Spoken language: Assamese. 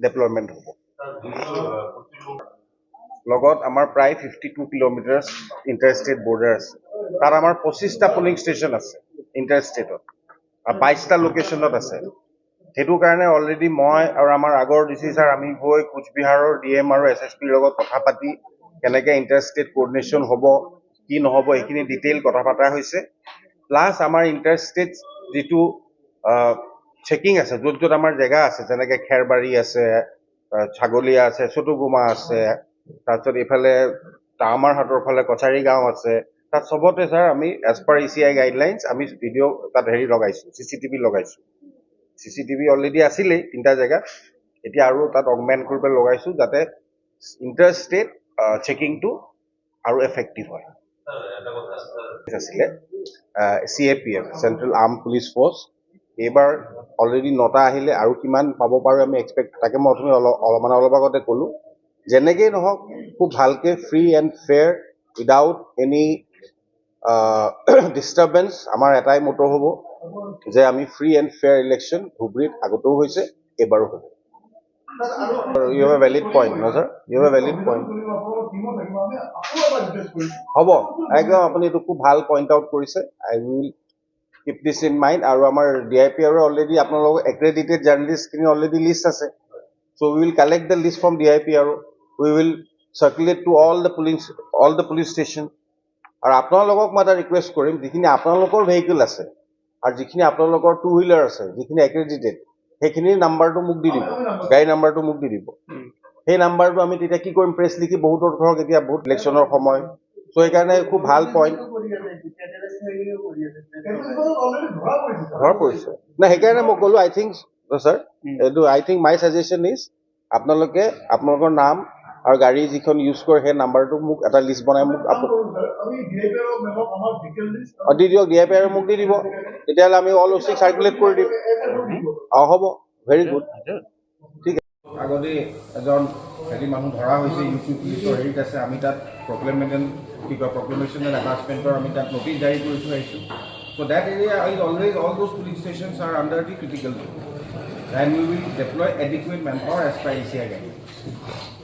ডেপ্লয়মেণ্ট হ'ব লগত আমাৰ প্ৰায় 52 কিলোমিটাৰ ইণ্টাৰষ্টেট বৰ্ডাৰ আছে তাত আমাৰ 25টা পুলিং ষ্টেচন আছে ইণ্টাৰষ্টেটত আৰু 22টা লোকেশ্যনত আছে সেইটো কাৰণে অলৰেডি মই আৰু আমাৰ আগৰ ডিচি ছাৰ আমি গৈ কোচবিহাৰৰ ডিএম আৰু এছএছপিৰ লগত কথা পাতি কেনেকৈ ইণ্টাৰষ্টেট কোঅৰ্ডিনেশ্যন হ'ব কি নহ'ব এইখিনি ডিটেইল কথা পতা হৈছে প্লাছ আমাৰ ইণ্টাৰষ্টেট যিটো চেকিং আছে য'ত য'ত আমাৰ জেগা আছে যেনেকৈ খেৰবাৰী আছে ছাগলীয়া আছে চুটুগুমা আছে তাৰপিছত এইফালে আমাৰ হাতৰ ফালে কছাৰী গাঁও আছে তাত চবতে ছাৰ আমি এজ পাৰ ECI গাইডলাইনছ আমি ভিডিঅ' তাত লগাইছোঁ CCTV লগাইছোঁ CCTV অলৰেডি আছিলেই 3টা জেগাত এতিয়া আৰু তাত অগমেণ্ট কৰি পেলাই লগাইছোঁ যাতে ইণ্টাৰষ্টেট চেকিংটো আৰু এফেক্টিভ হয় আছিলে CAPF central arm police force এইবাৰ অলৰেডি 9টা আহিলে আৰু কিমান পাব পাৰোঁ আমি এক্সপেক্ট তাকে মই অথনি অলপ আগতে ক'লোঁ যেনেকেই নহওক খুব ভালকৈ free and fair without any disturbance আমাৰ এটাই মটো হ'ব যে আমি ফ্ৰী এণ্ড ফেয়াৰ ইলেকশ্যন ধুবুৰীত আগতেও হৈছে এইবাৰো হ'ব you have a valid point ন sir you have a valid point হ'ব একদম আপুনি এইটো খুব ভাল পইণ্ট আউট কৰিছে I will keep this in mind আৰু আমাৰ DIPR অলৰেডি আপোনালোকৰ এক্ৰেডিটেড জাৰ্নেলিষ্টখিনি অলৰেডি লিষ্ট আছে so' we will collect the list from DIPR we will circulate to all the police station আৰু আপোনালোকক মই এটা ৰিকুৱেষ্ট কৰিম যিখিনি আপোনালোকৰ ভেহিকল আছে আৰু যিখিনি আপোনালোকৰ 2 হুইলাৰ আছে যিখিনি এক্ৰেডিটেড সেইখিনিৰ নাম্বাৰটো মোক দি দিব গাড়ী নাম্বাৰটো মোক দি দিব সেই নাম্বাৰটো আমি তেতিয়া কি কৰিম প্ৰেছ লিখি বহুতৰ ধৰক এতিয়া বহুত ইলেকশ্যনৰ সময় চ' সেইকাৰণে খুব ভাল পইণ্ট ধৰা পৰিছে না সেইকাৰণে মই ক'লোঁ আই থিংক ছাৰ এইটো আই থিংক মাই ছাজেশ্যন ইজ আপোনালোকে আপোনালোকৰ নাম আৰু গাড়ী যিখন ইউজ কৰে সেই নাম্বাৰটো মোক এটা লিষ্ট বনাই মোক দি দিয়ক DIPR মোক দি দিব তেতিয়াহ'লে আমি অল OC চাৰ্কুলেট কৰি দিম হ'ব ভেৰি গুড ঠিক আছে আগতে এজন মানুহ ধৰা হৈছে UP পুলিচৰ হেৰিত আছে আমি তাত প্ৰক্লেমেশ্যন এণ্ড এনাউন্সমেণ্টৰ আমি তাত নটিচ জাৰি কৰি থৈ আহিছোঁ so' that area is always all those polling stations are under the critical zone and we will deploy adequate manpower as per ECI guidelines